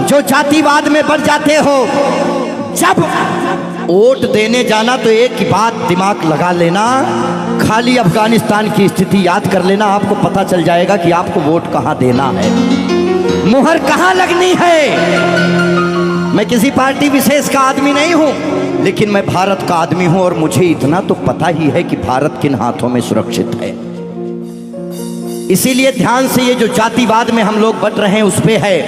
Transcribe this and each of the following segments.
जो जातिवाद में बढ़ जाते हो, जब वोट देने जाना तो एक ही बात दिमाग लगा लेना, खाली अफगानिस्तान की स्थिति याद कर लेना, आपको पता चल जाएगा कि आपको वोट कहां देना है, मुहर कहां लगनी है। मैं किसी पार्टी विशेष का आदमी नहीं हूं, लेकिन मैं भारत का आदमी हूं और मुझे इतना तो पता ही है कि भारत किन हाथों में सुरक्षित है। इसीलिए ध्यान से, ये जो जातिवाद में हम लोग बट रहे हैं उस पे है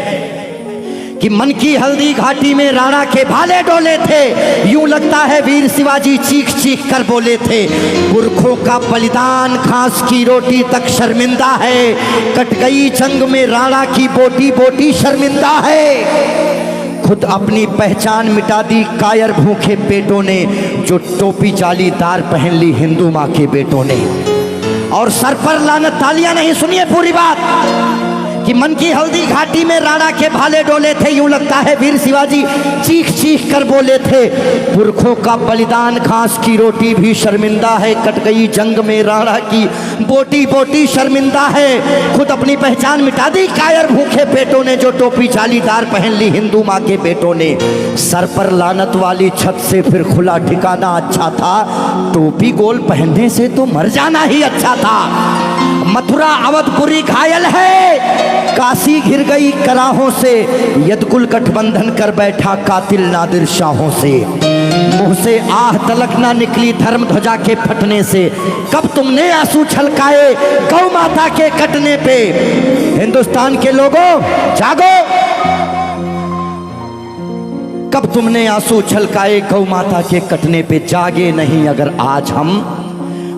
कि मन की हल्दी घाटी में राणा के भाले डोले थे, यूं लगता है वीर शिवाजी चीख चीख कर बोले थे। पुरखों का बलिदान घास की रोटी तक शर्मिंदा है, कट गई जंग में राणा की बोटी बोटी शर्मिंदा है। खुद अपनी पहचान मिटा दी कायर भूखे पेटों ने, जो टोपी जालीदार पहन ली हिंदू माँ के बेटों ने। और सर पर लानत, तालियां नहीं, सुनिए पूरी बात, कि मन की हल्दी घाटी में राणा के भाले डोले थे, यूं लगता है वीर शिवाजी चीख चीख कर बोले थे। पुरखों का बलिदान घास की रोटी भी शर्मिंदा है, कट गई जंग में राणा की बोटी बोटी शर्मिंदा है। खुद अपनी पहचान मिटा दी कायर भूखे पेटों ने, जो टोपी जालीदार पहन ली हिंदू माँ के बेटों ने। सर पर लानत वाली छत से फिर खुला ठिकाना अच्छा था, टोपी गोल पहनने से तो मर जाना ही अच्छा था। मथुरा अवधपुरी घायल है, काशी घिर गई कराहों से, यदकुल गठबंधन कर बैठा कातिल नादिर शाहों से। मुंह से आह तलक ना निकली धर्म ध्वजा के फटने से, कब तुमने आंसू छलकाए गौ माता के कटने पे। हिंदुस्तान के लोगों जागो, कब तुमने आंसू छलकाए गौ माता के कटने पे। जागे नहीं अगर आज हम,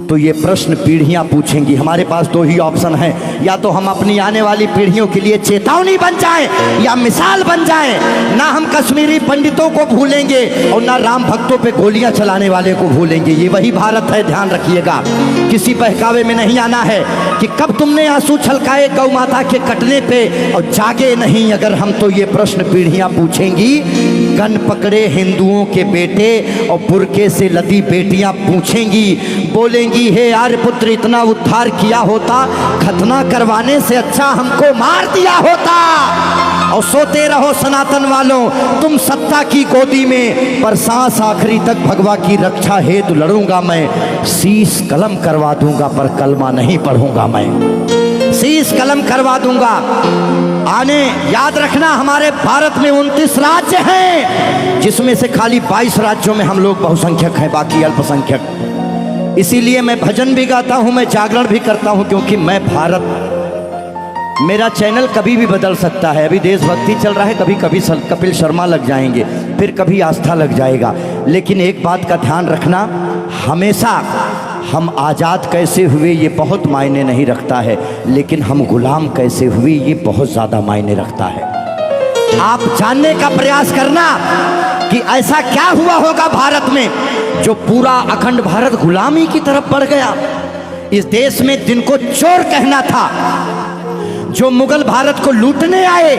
तो ये प्रश्न पीढ़ियां पूछेंगी। हमारे पास दो ही ऑप्शन है, या तो हम अपनी आने वाली पीढ़ियों के लिए चेतावनी बन जाएं या मिसाल बन जाएं। ना हम कश्मीरी पंडितों को भूलेंगे और ना राम भक्तों पे गोलियां चलाने वाले को भूलेंगे। ये वही भारत है, ध्यान रखिएगा। किसी बहकावे में नहीं आना है कि कब तुमने आंसू छलकाए गौ माता के कटने पे, और जागे नहीं अगर हम, तो ये प्रश्न पीढ़ियां पूछेंगी। गन पकड़े हिंदुओं के बेटे और बुरके से लदी बेटियां पूछेंगी, बोलेंगी हे आर्यपुत्र इतना उद्धार किया होता, खतना करवाने से अच्छा हमको मार दिया होता। और सोते रहो सनातन वालों तुम सत्ता की गोदी में, पर सांस आखिरी तक भगवा की रक्षा हेतु लड़ूंगा मैं। शीश कलम करवा दूंगा पर कलमा नहीं पढ़ूंगा मैं, शीश कलम करवा दूंगा। आने याद रखना, हमारे भारत में 29 राज्य हैं, जिसमें से खाली 22 राज्यों में हम लोग बहुसंख्यक हैं, बाकी अल्पसंख्यक। इसीलिए मैं भजन भी गाता हूं, मैं जागरण भी करता हूं, क्योंकि मैं भारत, मेरा चैनल कभी भी बदल सकता है। अभी देशभक्ति चल रहा है, कभी कभी कपिल शर्मा लग जाएंगे, फिर कभी आस्था लग जाएगा। लेकिन एक बात का ध्यान रखना, हमेशा हम आज़ाद कैसे हुए ये बहुत मायने नहीं रखता है, लेकिन हम गुलाम कैसे हुए ये बहुत ज़्यादा मायने रखता है। आप जानने का प्रयास करना कि ऐसा क्या हुआ होगा भारत में जो पूरा अखंड भारत गुलामी की तरफ बढ़ गया। इस देश में जिनको चोर कहना था, जो मुगल भारत को लूटने आए,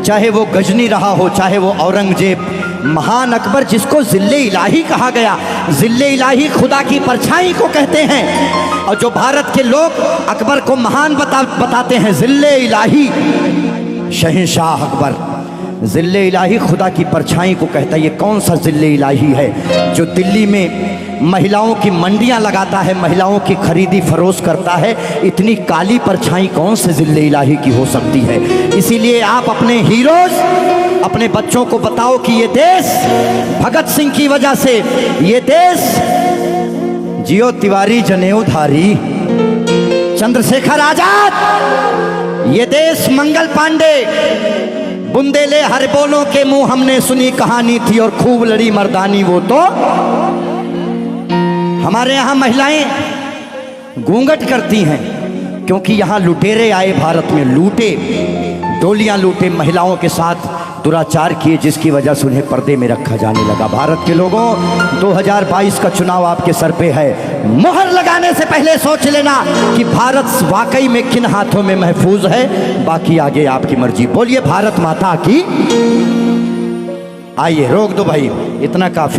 चाहे वो गजनी रहा हो, चाहे वो औरंगजेब, महान अकबर जिसको जिल्ले इलाही कहा गया, जिल्ले इलाही खुदा की परछाई को कहते हैं। और जो भारत के लोग अकबर को महान बताते हैं, जिल्ले इलाही शहंशाह अकबर, जिल्ले इलाही खुदा की परछाई को कहता है। ये कौन सा जिल्ले इलाही है जो दिल्ली में महिलाओं की मंडियां लगाता है, महिलाओं की खरीदी फरोश करता है? इतनी काली परछाई कौन से जिल्ले इलाही की हो सकती है? इसीलिए आप अपने हीरोज, अपने बच्चों को बताओ कि ये देश भगत सिंह की वजह से, ये देश जियो तिवारी जनेऊधारी चंद्रशेखर आजाद, ये देश मंगल पांडे, बुंदेले हर बोलों के मुंह हमने सुनी कहानी थी और खूब लड़ी मर्दानी वो तो। हमारे यहाँ महिलाएं घूंघट करती हैं क्योंकि यहाँ लुटेरे आए, भारत में लूटे, डोलियां लूटे, महिलाओं के साथ दुराचार किए, जिसकी वजह से उन्हें पर्दे में रखा जाने लगा। भारत के लोगों, 2022 का चुनाव आपके सर पे है। मोहर लगाने से पहले सोच लेना कि भारत वाकई में किन हाथों में महफूज है। बाकी आगे आपकी मर्जी। बोलिए भारत माता की। आइए, रोक दो भाई, इतना काफी।